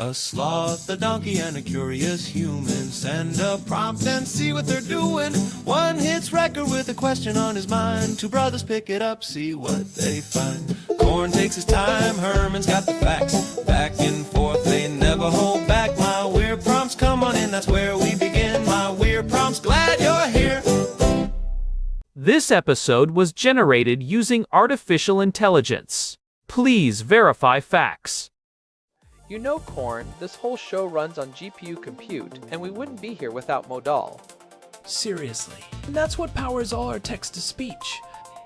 A sloth, a donkey, and a curious human. Send a prompt and see what they're doing. One hits record with a question on his mind. Two brothers pick it up, see what they find. Corn takes his time, Herman's got the facts. Back and forth, they never hold back. My weird prompts, come on in, that's where we begin. My weird prompts, glad you're here. This episode was generated using artificial intelligence. Please verify facts. You know, Corn, this whole show runs on GPU compute, and we wouldn't be here without Modal. Seriously. And that's what powers all our text-to-speech.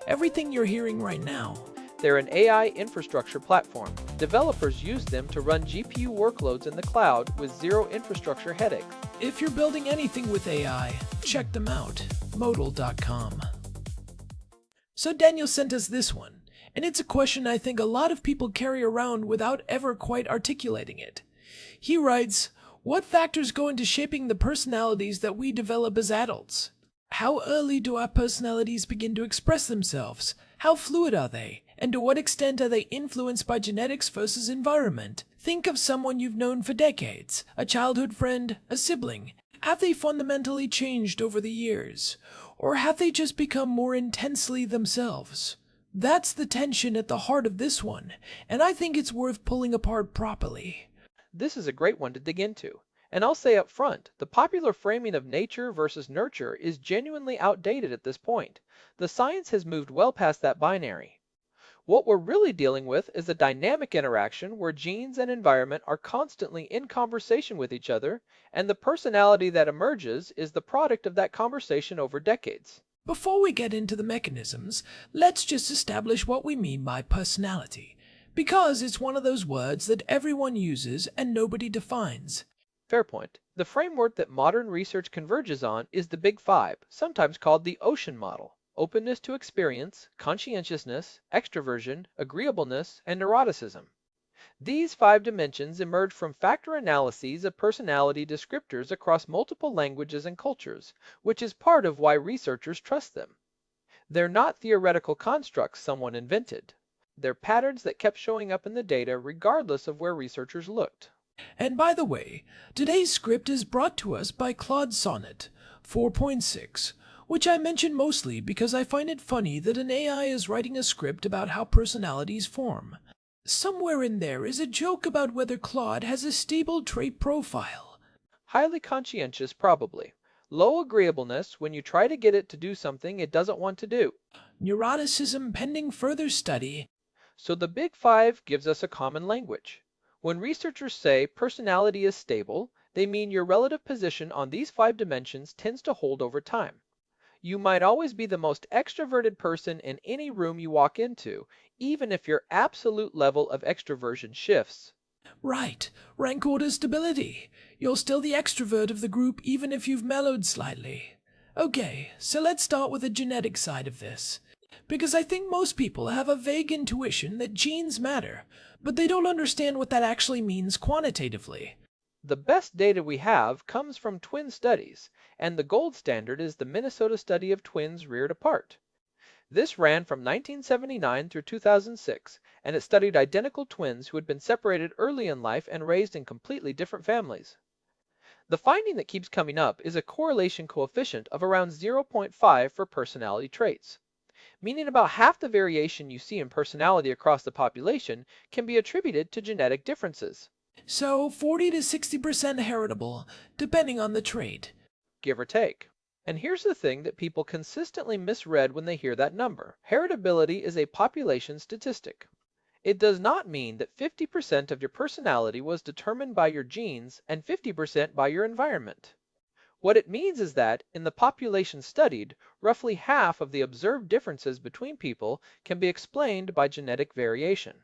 Everything you're hearing right now. They're an AI infrastructure platform. Developers use them to run GPU workloads in the cloud with zero infrastructure headaches. If you're building anything with AI, check them out. Modal.com. So Daniel sent us this one. And it's a question I think a lot of people carry around without ever quite articulating it. He writes, what factors go into shaping the personalities that we develop as adults? How early do our personalities begin to express themselves? How fluid are they? And to what extent are they influenced by genetics versus environment? Think of someone you've known for decades, a childhood friend, a sibling. Have they fundamentally changed over the years? Or have they just become more intensely themselves? That's the tension at the heart of this one, and I think it's worth pulling apart properly. This is a great one to dig into. And I'll say up front, the popular framing of nature versus nurture is genuinely outdated at this point. The science has moved well past that binary. What we're really dealing with is a dynamic interaction where genes and environment are constantly in conversation with each other, and the personality that emerges is the product of that conversation over decades. Before we get into the mechanisms, let's just establish what we mean by personality, because it's one of those words that everyone uses and nobody defines. Fair point. The framework that modern research converges on is the Big Five, sometimes called the ocean model: openness to experience, conscientiousness, extroversion, agreeableness, and neuroticism. These 5 dimensions emerge from factor analyses of personality descriptors across multiple languages and cultures, which is part of why researchers trust them. They're not theoretical constructs someone invented. They're patterns that kept showing up in the data regardless of where researchers looked. And by the way, today's script is brought to us by Claude Sonnet 4.6, which I mention mostly because I find it funny that an AI is writing a script about how personalities form. Somewhere in there is a joke about whether Claude has a stable trait profile. Highly conscientious, probably. Low agreeableness when you try to get it to do something it doesn't want to do. Neuroticism pending further study. So the Big Five gives us a common language. When researchers say personality is stable, they mean your relative position on these 5 dimensions tends to hold over time. You might always be the most extroverted person in any room you walk into, even if your absolute level of extroversion shifts. Right, rank order stability. You're still the extrovert of the group even if you've mellowed slightly. Okay, so let's start with the genetic side of this. Because I think most people have a vague intuition that genes matter, but they don't understand what that actually means quantitatively. The best data we have comes from twin studies, and the gold standard is the Minnesota study of twins reared apart. This ran from 1979 through 2006, and it studied identical twins who had been separated early in life and raised in completely different families. The finding that keeps coming up is a correlation coefficient of around 0.5 for personality traits, meaning about half the variation you see in personality across the population can be attributed to genetic differences. So 40 to 60% heritable, depending on the trait. Give or take. And here's the thing that people consistently misread when they hear that number. Heritability is a population statistic. It does not mean that 50% of your personality was determined by your genes and 50% by your environment. What it means is that, in the population studied, roughly half of the observed differences between people can be explained by genetic variation.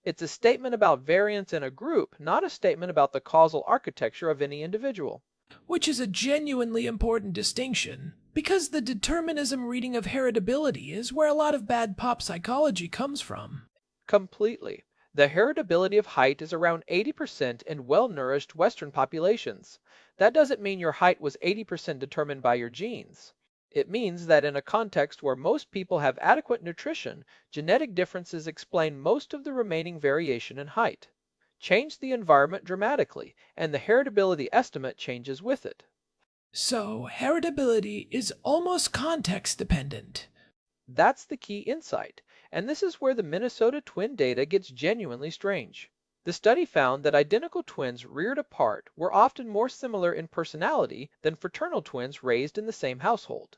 It's a statement about variance in a group, not a statement about the causal architecture of any individual. Which is a genuinely important distinction, because the determinism reading of heritability is where a lot of bad pop psychology comes from. Completely. The heritability of height is around 80% in well-nourished Western populations. That doesn't mean your height was 80% determined by your genes. It means that in a context where most people have adequate nutrition, genetic differences explain most of the remaining variation in height. change the environment dramatically, and the heritability estimate changes with it. So, heritability is almost context dependent. That's the key insight, and this is where the Minnesota twin data gets genuinely strange. The study found that identical twins reared apart were often more similar in personality than fraternal twins raised in the same household,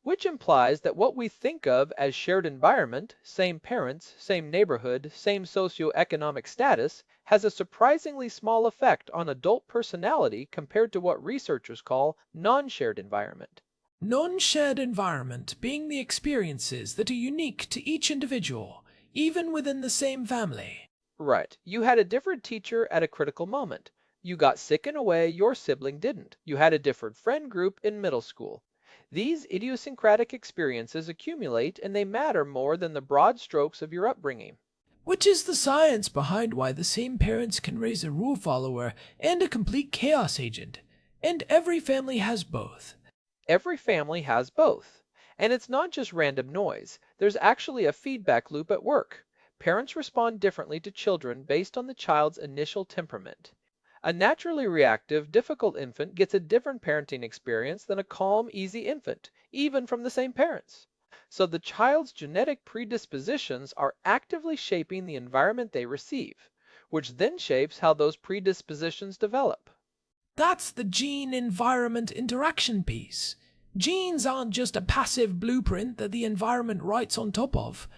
which implies that what we think of as shared environment, same parents, same neighborhood, same socioeconomic status, has a surprisingly small effect on adult personality compared to what researchers call non-shared environment. Non-shared environment being the experiences that are unique to each individual, even within the same family. Right. You had a different teacher at a critical moment. You got sick in a way your sibling didn't. You had a different friend group in middle school. These idiosyncratic experiences accumulate and they matter more than the broad strokes of your upbringing. Which is the science behind why the same parents can raise a rule follower and a complete chaos agent. And every family has both. Every family has both. And it's not just random noise. There's actually a feedback loop at work. Parents respond differently to children based on the child's initial temperament. A naturally reactive, difficult infant gets a different parenting experience than a calm, easy infant, even from the same parents. So the child's genetic predispositions are actively shaping the environment they receive, which then shapes how those predispositions develop. That's the gene-environment interaction piece. Genes aren't just a passive blueprint that the environment writes on top of.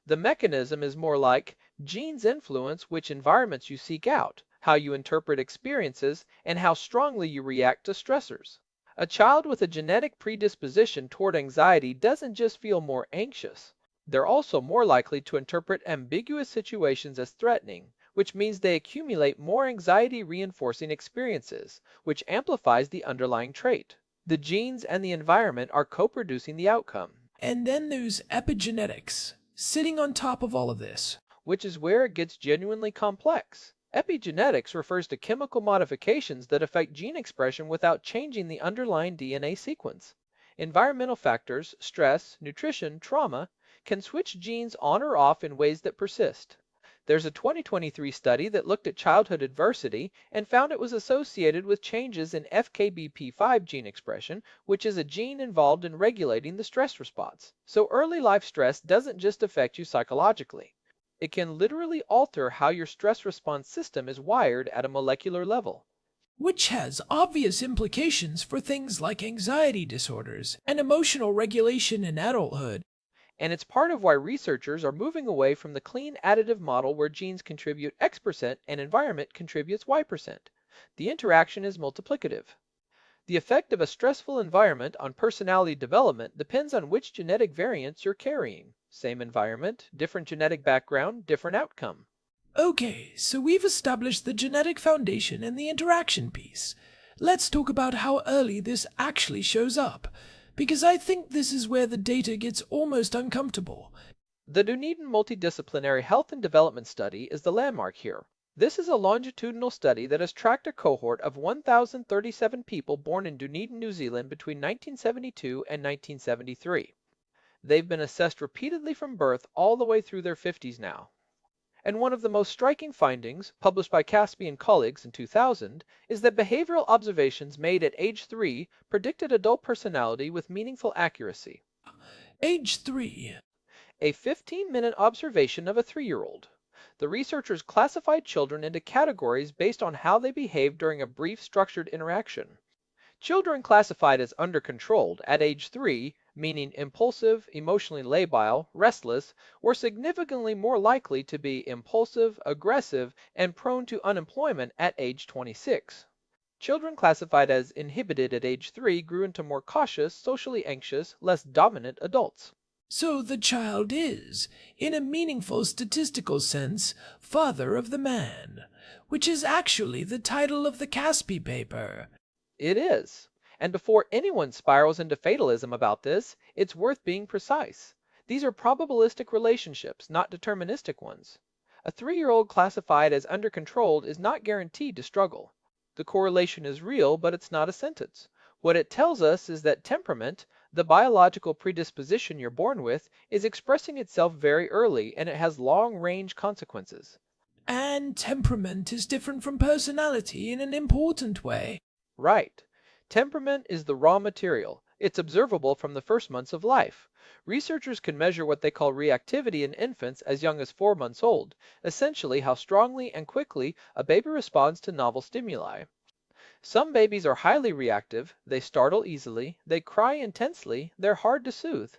The mechanism is more like genes influence which environments you seek out, how you interpret experiences, and how strongly you react to stressors. A child with a genetic predisposition toward anxiety doesn't just feel more anxious. They're also more likely to interpret ambiguous situations as threatening, which means they accumulate more anxiety-reinforcing experiences, which amplifies the underlying trait. The genes and the environment are co-producing the outcome. And then there's epigenetics, sitting on top of all of this. Which is where it gets genuinely complex. Epigenetics refers to chemical modifications that affect gene expression without changing the underlying DNA sequence. Environmental factors, stress, nutrition, trauma, can switch genes on or off in ways that persist. There's a 2023 study that looked at childhood adversity and found it was associated with changes in FKBP5 gene expression, which is a gene involved in regulating the stress response. So early life stress doesn't just affect you psychologically. It can literally alter how your stress response system is wired at a molecular level. Which has obvious implications for things like anxiety disorders and emotional regulation in adulthood. And it's part of why researchers are moving away from the clean additive model where genes contribute X% and environment contributes Y%. The interaction is multiplicative. The effect of a stressful environment on personality development depends on which genetic variants you're carrying. Same environment, different genetic background, different outcome. Okay, so we've established the genetic foundation and the interaction piece. Let's talk about how early this actually shows up, because I think this is where the data gets almost uncomfortable. The Dunedin Multidisciplinary Health and Development Study is the landmark here. This is a longitudinal study that has tracked a cohort of 1,037 people born in Dunedin, New Zealand between 1972 and 1973. They've been assessed repeatedly from birth all the way through their 50s now. And one of the most striking findings, published by Caspi and colleagues in 2000, is that behavioral observations made at age 3 predicted adult personality with meaningful accuracy. Age 3. A 15-minute observation of a 3-year-old. The researchers classified children into categories based on how they behaved during a brief structured interaction. Children classified as under-controlled at age 3, meaning impulsive, emotionally labile, restless, were significantly more likely to be impulsive, aggressive, and prone to unemployment at age 26. Children classified as inhibited at age 3 grew into more cautious, socially anxious, less dominant adults. So the child is, in a meaningful statistical sense, father of the man, which is actually the title of the Caspi paper. It is. And before anyone spirals into fatalism about this, it's worth being precise. These are probabilistic relationships, not deterministic ones. A 3-year-old classified as under-controlled is not guaranteed to struggle. The correlation is real, but it's not a sentence. What it tells us is that temperament, the biological predisposition you're born with, is expressing itself very early and it has long-range consequences. And temperament is different from personality in an important way. Right. Temperament is the raw material. It's observable from the first months of life. Researchers can measure what they call reactivity in infants as young as 4 months old, essentially how strongly and quickly a baby responds to novel stimuli. Some babies are highly reactive, they startle easily, they cry intensely, they're hard to soothe.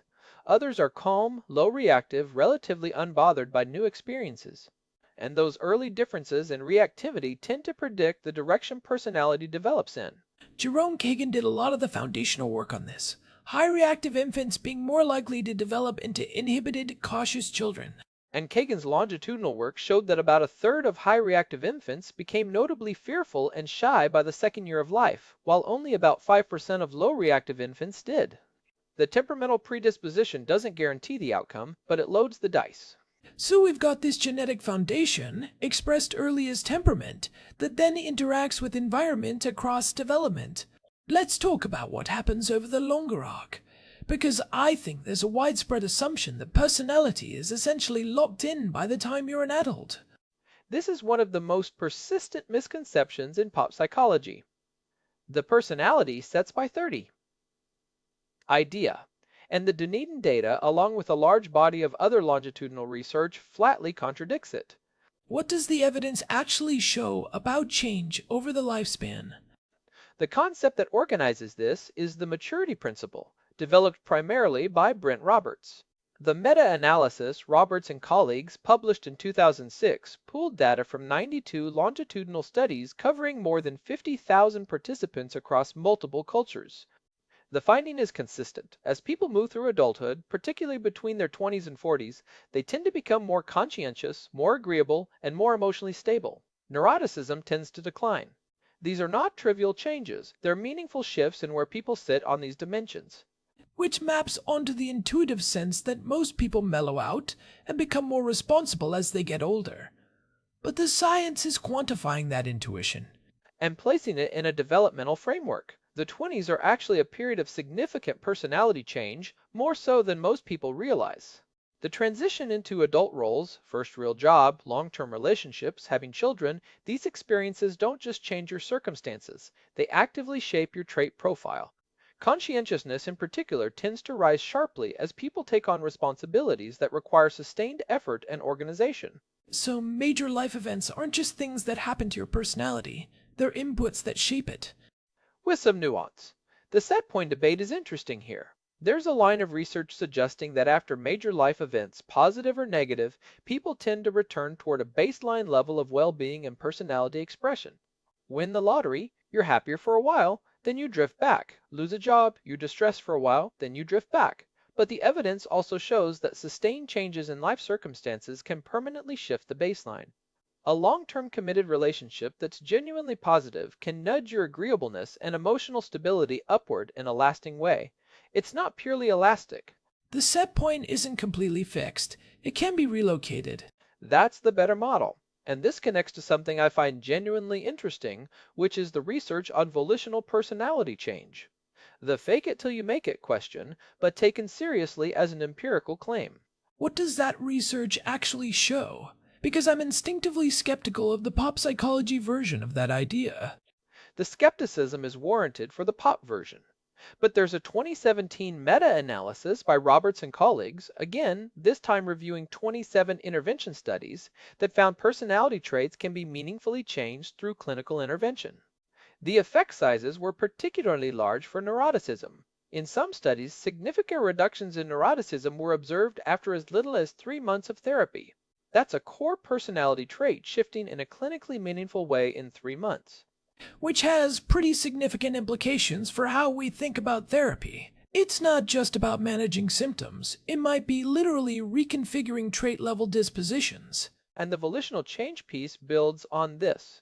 Others are calm, low reactive, relatively unbothered by new experiences. And those early differences in reactivity tend to predict the direction personality develops in. Jerome Kagan did a lot of the foundational work on this. High reactive infants being more likely to develop into inhibited, cautious children. And Kagan's longitudinal work showed that about a third of high reactive infants became notably fearful and shy by the second year of life, while only about 5% of low reactive infants did. The temperamental predisposition doesn't guarantee the outcome, but it loads the dice. So we've got this genetic foundation, expressed early as temperament, that then interacts with environment across development. Let's talk about what happens over the longer arc, because I think there's a widespread assumption that personality is essentially locked in by the time you're an adult. This is one of the most persistent misconceptions in pop psychology. The personality sets by 30. Idea. And the Dunedin data, along with a large body of other longitudinal research, flatly contradicts it. What does the evidence actually show about change over the lifespan? The concept that organizes this is the maturity principle, developed primarily by Brent Roberts. The meta-analysis Roberts and colleagues published in 2006 pooled data from 92 longitudinal studies covering more than 50,000 participants across multiple cultures. The finding is consistent. As people move through adulthood, particularly between their 20s and 40s, they tend to become more conscientious, more agreeable, and more emotionally stable. Neuroticism tends to decline. These are not trivial changes. They're meaningful shifts in where people sit on these dimensions. Which maps onto the intuitive sense that most people mellow out and become more responsible as they get older. But the science is quantifying that intuition. And placing it in a developmental framework. The 20s are actually a period of significant personality change, more so than most people realize. The transition into adult roles, first real job, long-term relationships, having children, these experiences don't just change your circumstances, they actively shape your trait profile. Conscientiousness in particular tends to rise sharply as people take on responsibilities that require sustained effort and organization. So major life events aren't just things that happen to your personality, they're inputs that shape it. With some nuance. The set point debate is interesting here. There's a line of research suggesting that after major life events, positive or negative, people tend to return toward a baseline level of well-being and personality expression. Win the lottery, you're happier for a while, then you drift back. Lose a job, you're distressed for a while, then you drift back. But the evidence also shows that sustained changes in life circumstances can permanently shift the baseline. A long-term committed relationship that's genuinely positive can nudge your agreeableness and emotional stability upward in a lasting way. It's not purely elastic. The set point isn't completely fixed. It can be relocated. That's the better model. And this connects to something I find genuinely interesting, which is the research on volitional personality change. The fake it till you make it question, but taken seriously as an empirical claim. What does that research actually show? Because I'm instinctively skeptical of the pop psychology version of that idea. The skepticism is warranted for the pop version. But there's a 2017 meta-analysis by Roberts and colleagues, again, this time reviewing 27 intervention studies, that found personality traits can be meaningfully changed through clinical intervention. The effect sizes were particularly large for neuroticism. In some studies, significant reductions in neuroticism were observed after as little as 3 months of therapy. That's a core personality trait shifting in a clinically meaningful way in 3 months. Which has pretty significant implications for how we think about therapy. It's not just about managing symptoms. It might be literally reconfiguring trait-level dispositions. And the volitional change piece builds on this.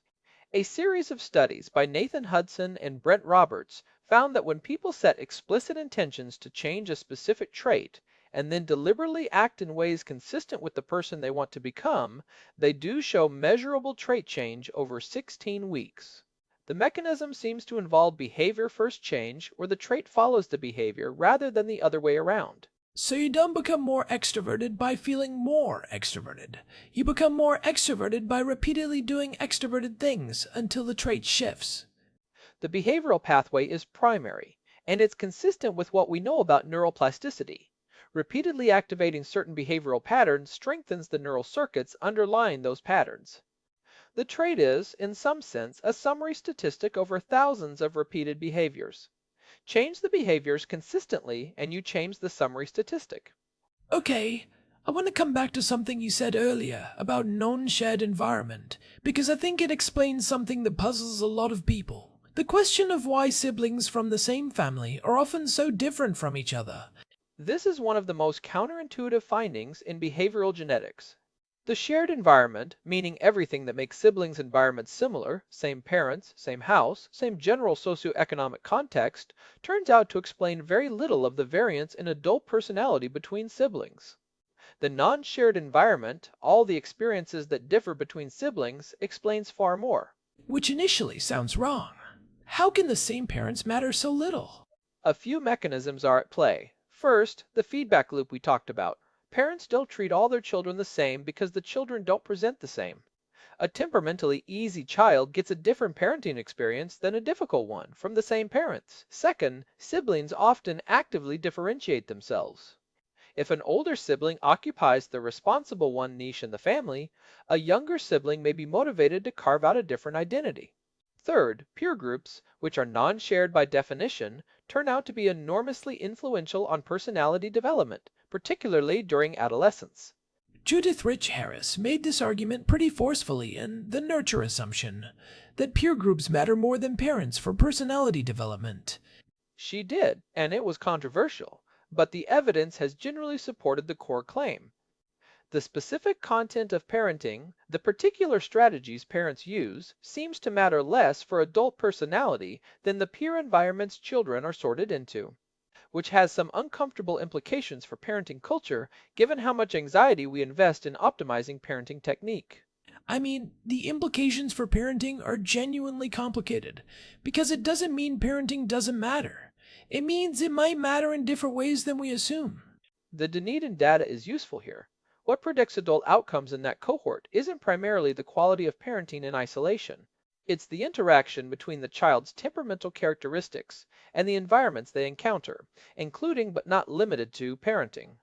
A series of studies by Nathan Hudson and Brent Roberts found that when people set explicit intentions to change a specific trait, and then deliberately act in ways consistent with the person they want to become, they do show measurable trait change over 16 weeks. The mechanism seems to involve behavior first change, where the trait follows the behavior rather than the other way around. So you don't become more extroverted by feeling more extroverted. You become more extroverted by repeatedly doing extroverted things until the trait shifts. The behavioral pathway is primary, and it's consistent with what we know about neuroplasticity. Repeatedly activating certain behavioral patterns strengthens the neural circuits underlying those patterns. The trait is, in some sense, a summary statistic over thousands of repeated behaviors. Change the behaviors consistently and you change the summary statistic. Okay, I want to come back to something you said earlier about non-shared environment, because I think it explains something that puzzles a lot of people. The question of why siblings from the same family are often so different from each other. This is one of the most counterintuitive findings in behavioral genetics. The shared environment, meaning everything that makes siblings' environments similar, same parents, same house, same general socioeconomic context, turns out to explain very little of the variance in adult personality between siblings. The non-shared environment, all the experiences that differ between siblings, explains far more. Which initially sounds wrong. How can the same parents matter so little? A few mechanisms are at play. First, the feedback loop we talked about. Parents don't treat all their children the same because the children don't present the same. A temperamentally easy child gets a different parenting experience than a difficult one from the same parents. Second, siblings often actively differentiate themselves. If an older sibling occupies the responsible one niche in the family, a younger sibling may be motivated to carve out a different identity. Third, peer groups, which are non-shared by definition, turn out to be enormously influential on personality development, particularly during adolescence. Judith Rich Harris made this argument pretty forcefully in The Nurture Assumption, that peer groups matter more than parents for personality development. She did, and it was controversial, but the evidence has generally supported the core claim. The specific content of parenting, the particular strategies parents use, seems to matter less for adult personality than the peer environments children are sorted into, which has some uncomfortable implications for parenting culture given how much anxiety we invest in optimizing parenting technique. I mean, the implications for parenting are genuinely complicated, because it doesn't mean parenting doesn't matter. It means it might matter in different ways than we assume. The Dunedin data is useful here. What predicts adult outcomes in that cohort isn't primarily the quality of parenting in isolation. It's the interaction between the child's temperamental characteristics and the environments they encounter, including but not limited to parenting.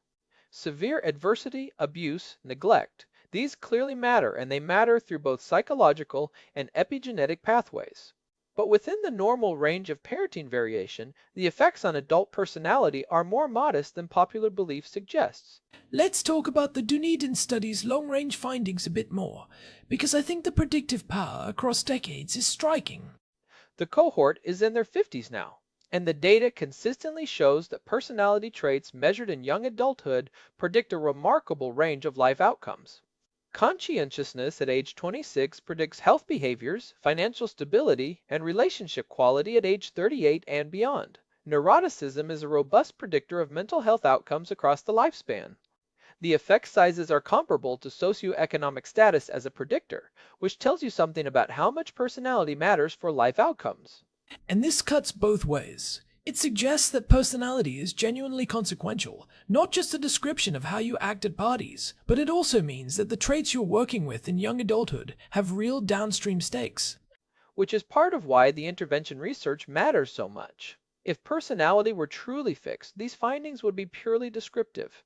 Severe adversity, abuse, neglect, these clearly matter and they matter through both psychological and epigenetic pathways. But within the normal range of parenting variation, the effects on adult personality are more modest than popular belief suggests. Let's talk about the Dunedin study's long-range findings a bit more, because I think the predictive power across decades is striking. The cohort is in their 50s now, and the data consistently shows that personality traits measured in young adulthood predict a remarkable range of life outcomes. Conscientiousness at age 26 predicts health behaviors, financial stability, and relationship quality at age 38 and beyond. Neuroticism is a robust predictor of mental health outcomes across the lifespan. The effect sizes are comparable to socioeconomic status as a predictor, which tells you something about how much personality matters for life outcomes. And this cuts both ways. It suggests that personality is genuinely consequential, not just a description of how you act at parties, but it also means that the traits you're working with in young adulthood have real downstream stakes. Which is part of why the intervention research matters so much. If personality were truly fixed, these findings would be purely descriptive.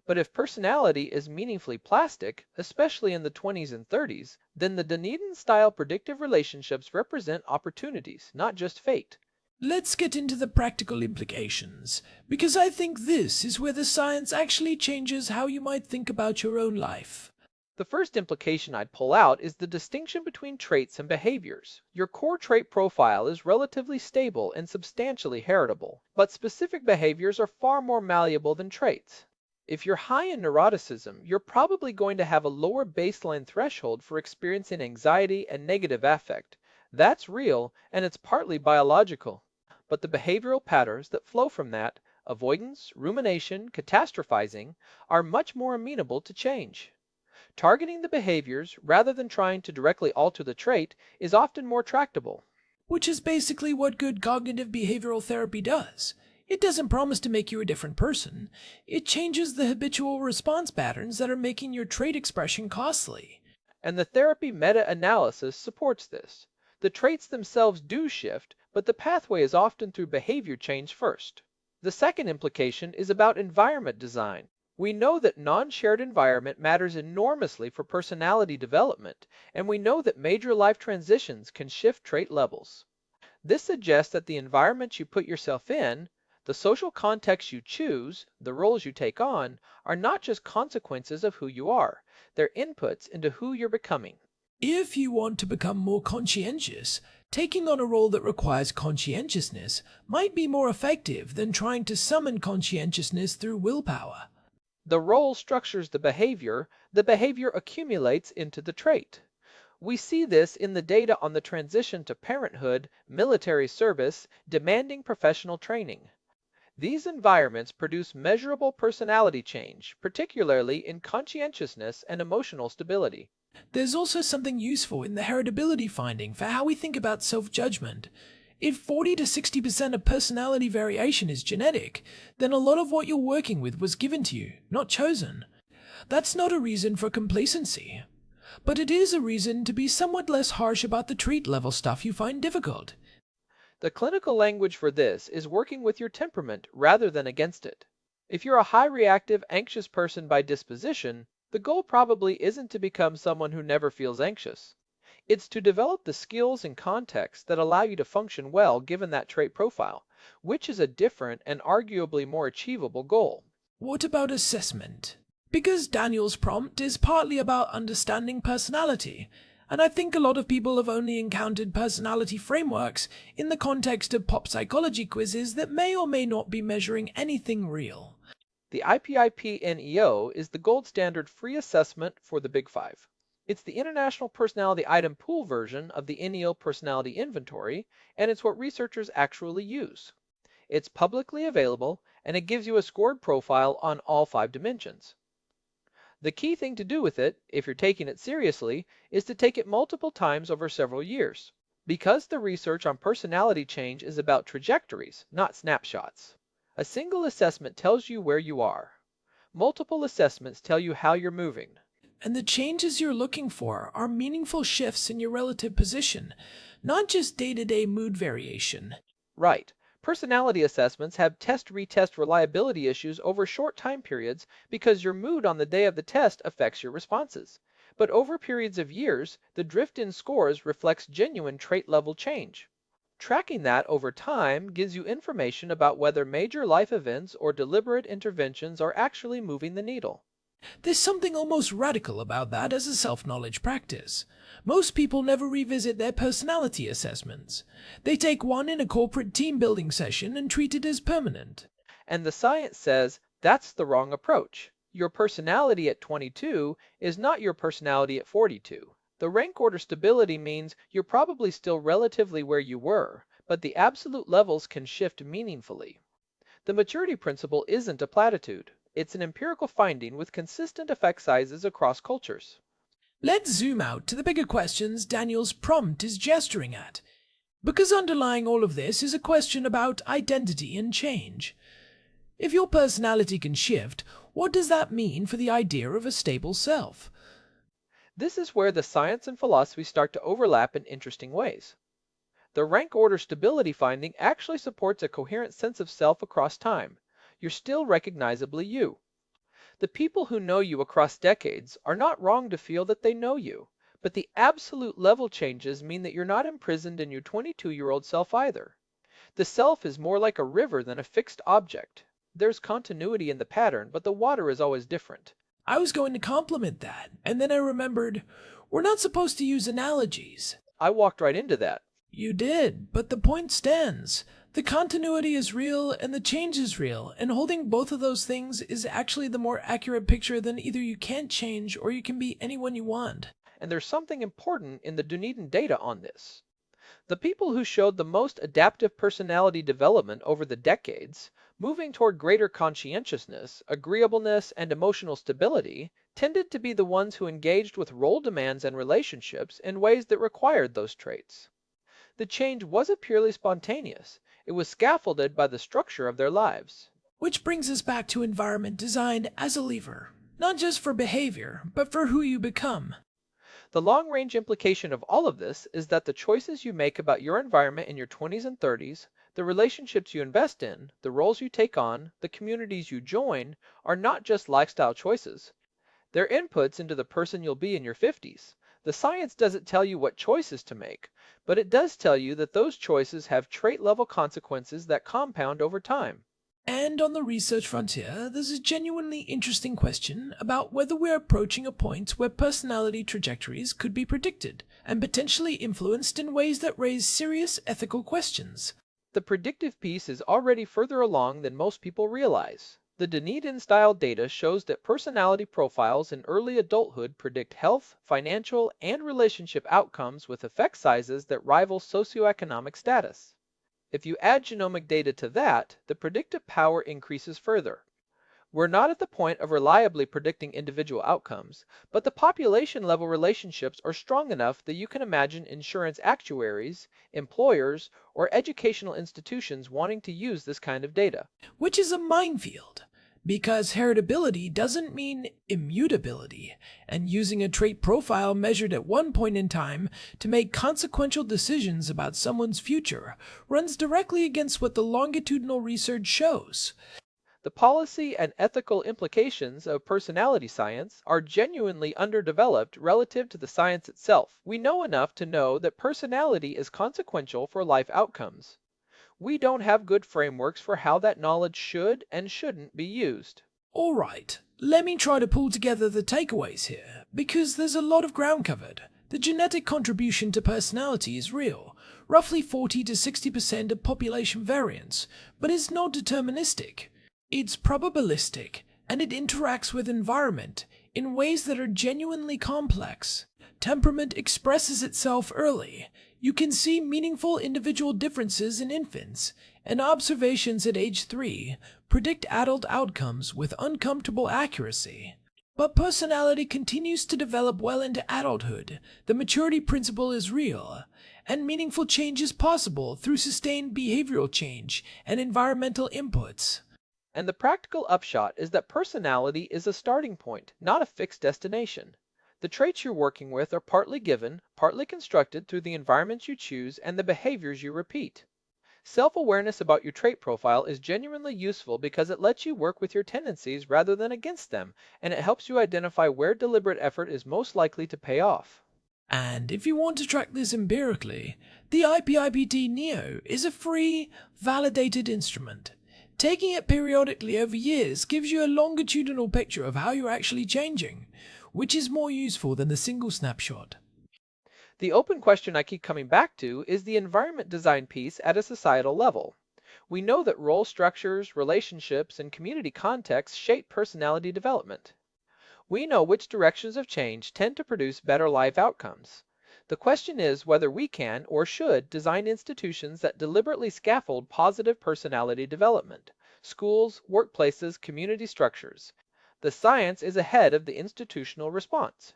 But if personality is meaningfully plastic, especially in the 20s and 30s, then the Dunedin-style predictive relationships represent opportunities, not just fate. Let's get into the practical implications, because I think this is where the science actually changes how you might think about your own life. The first implication I'd pull out is the distinction between traits and behaviors. Your core trait profile is relatively stable and substantially heritable, but specific behaviors are far more malleable than traits. If you're high in neuroticism, you're probably going to have a lower baseline threshold for experiencing anxiety and negative affect. That's real, and it's partly biological. But the behavioral patterns that flow from that, avoidance, rumination, catastrophizing, are much more amenable to change. Targeting the behaviors rather than trying to directly alter the trait is often more tractable. Which is basically what good cognitive behavioral therapy does. It doesn't promise to make you a different person. It changes the habitual response patterns that are making your trait expression costly. And the therapy meta-analysis supports this. The traits themselves do shift, but the pathway is often through behavior change first. The second implication is about environment design. We know that non-shared environment matters enormously for personality development, and we know that major life transitions can shift trait levels. This suggests that the environment you put yourself in, the social context you choose, the roles you take on, are not just consequences of who you are. They're inputs into who you're becoming. If you want to become more conscientious, taking on a role that requires conscientiousness might be more effective than trying to summon conscientiousness through willpower. The role structures the behavior accumulates into the trait. We see this in the data on the transition to parenthood, military service, demanding professional training. These environments produce measurable personality change, particularly in conscientiousness and emotional stability. There's also something useful in the heritability finding for how we think about self-judgment. If 40 to 60% of personality variation is genetic, then a lot of what you're working with was given to you, not chosen. That's not a reason for complacency. But it is a reason to be somewhat less harsh about the trait level stuff you find difficult. The clinical language for this is working with your temperament rather than against it. If you're a high reactive, anxious person by disposition, the goal probably isn't to become someone who never feels anxious. It's to develop the skills and context that allow you to function well given that trait profile, which is a different and arguably more achievable goal. What about assessment? Because Daniel's prompt is partly about understanding personality, and I think a lot of people have only encountered personality frameworks in the context of pop psychology quizzes that may or may not be measuring anything real. The IPIP-NEO is the gold standard free assessment for the Big Five. It's the International Personality Item Pool version of the NEO Personality Inventory, and it's what researchers actually use. It's publicly available, and it gives you a scored profile on all 5 dimensions. The key thing to do with it, if you're taking it seriously, is to take it multiple times over several years, because the research on personality change is about trajectories, not snapshots. A single assessment tells you where you are. Multiple assessments tell you how you're moving. And the changes you're looking for are meaningful shifts in your relative position, not just day-to-day mood variation. Right. Personality assessments have test-retest reliability issues over short time periods because your mood on the day of the test affects your responses. But over periods of years, the drift in scores reflects genuine trait-level change. Tracking that over time gives you information about whether major life events or deliberate interventions are actually moving the needle. There's something almost radical about that as a self-knowledge practice. Most people never revisit their personality assessments. They take one in a corporate team-building session and treat it as permanent. And the science says that's the wrong approach. Your personality at 22 is not your personality at 42. The rank order stability means you're probably still relatively where you were, but the absolute levels can shift meaningfully. The maturity principle isn't a platitude. It's an empirical finding with consistent effect sizes across cultures. Let's zoom out to the bigger questions Daniel's prompt is gesturing at. Because underlying all of this is a question about identity and change. If your personality can shift, what does that mean for the idea of a stable self? This is where the science and philosophy start to overlap in interesting ways. The rank order stability finding actually supports a coherent sense of self across time. You're still recognizably you. The people who know you across decades are not wrong to feel that they know you, but the absolute level changes mean that you're not imprisoned in your 22-year-old self either. The self is more like a river than a fixed object. There's continuity in the pattern, but the water is always different. I was going to compliment that, and then I remembered, we're not supposed to use analogies. I walked right into that. You did, but the point stands. The continuity is real and the change is real, and holding both of those things is actually the more accurate picture than either you can't change or you can be anyone you want. And there's something important in the Dunedin data on this. The people who showed the most adaptive personality development over the decades, moving toward greater conscientiousness, agreeableness, and emotional stability, tended to be the ones who engaged with role demands and relationships in ways that required those traits. The change wasn't purely spontaneous. It was scaffolded by the structure of their lives. Which brings us back to environment designed as a lever, not just for behavior, but for who you become. The long-range implication of all of this is that the choices you make about your environment in your 20s and 30s, the relationships you invest in, the roles you take on, the communities you join, are not just lifestyle choices. They're inputs into the person you'll be in your 50s. The science doesn't tell you what choices to make, but it does tell you that those choices have trait-level consequences that compound over time. And on the research frontier, there's a genuinely interesting question about whether we're approaching a point where personality trajectories could be predicted and potentially influenced in ways that raise serious ethical questions. The predictive piece is already further along than most people realize. The Dunedin-style data shows that personality profiles in early adulthood predict health, financial, and relationship outcomes with effect sizes that rival socioeconomic status. If you add genomic data to that, the predictive power increases further. We're not at the point of reliably predicting individual outcomes, but the population-level relationships are strong enough that you can imagine insurance actuaries, employers, or educational institutions wanting to use this kind of data. Which is a minefield, because heritability doesn't mean immutability, and using a trait profile measured at one point in time to make consequential decisions about someone's future runs directly against what the longitudinal research shows. The policy and ethical implications of personality science are genuinely underdeveloped relative to the science itself. We know enough to know that personality is consequential for life outcomes. We don't have good frameworks for how that knowledge should and shouldn't be used. All right, let me try to pull together the takeaways here, because there's a lot of ground covered. The genetic contribution to personality is real, roughly 40 to 60% of population variance, but it's not deterministic. It's probabilistic, and it interacts with environment in ways that are genuinely complex. Temperament expresses itself early. You can see meaningful individual differences in infants, and observations at age 3 predict adult outcomes with uncomfortable accuracy. But personality continues to develop well into adulthood. The maturity principle is real, and meaningful change is possible through sustained behavioral change and environmental inputs. And the practical upshot is that personality is a starting point, not a fixed destination. The traits you're working with are partly given, partly constructed through the environments you choose and the behaviors you repeat. Self-awareness about your trait profile is genuinely useful because it lets you work with your tendencies rather than against them, and it helps you identify where deliberate effort is most likely to pay off. And if you want to track this empirically, the IPIPT Neo is a free, validated instrument. Taking it periodically over years gives you a longitudinal picture of how you're actually changing, which is more useful than the single snapshot. The open question I keep coming back to is the environment design piece at a societal level. We know that role structures, relationships, and community contexts shape personality development. We know which directions of change tend to produce better life outcomes. The question is whether we can or should design institutions that deliberately scaffold positive personality development: schools, workplaces, community structures. The science is ahead of the institutional response.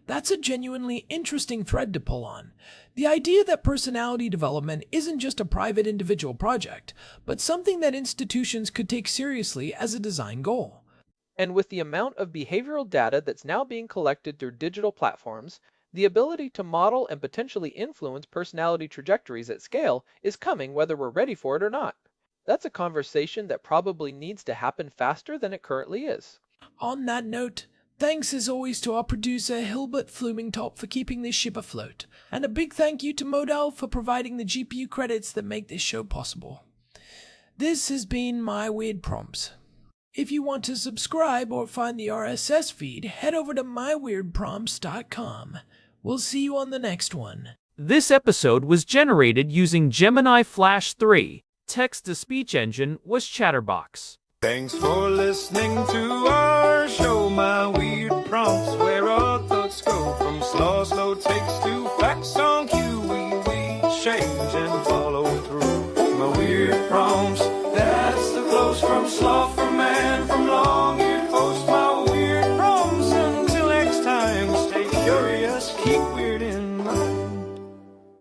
That's a genuinely interesting thread to pull on. The idea that personality development isn't just a private individual project, but something that institutions could take seriously as a design goal. And with the amount of behavioral data that's now being collected through digital platforms, the ability to model and potentially influence personality trajectories at scale is coming whether we're ready for it or not. That's a conversation that probably needs to happen faster than it currently is. On that note, thanks as always to our producer Hilbert Flumingtop for keeping this ship afloat, and a big thank you to Modal for providing the GPU credits that make this show possible. This has been My Weird Prompts. If you want to subscribe or find the RSS feed, head over to myweirdprompts.com. We'll see you on the next one. This episode was generated using Gemini Flash 3. Text-to-speech engine was Chatterbox. Thanks for listening to our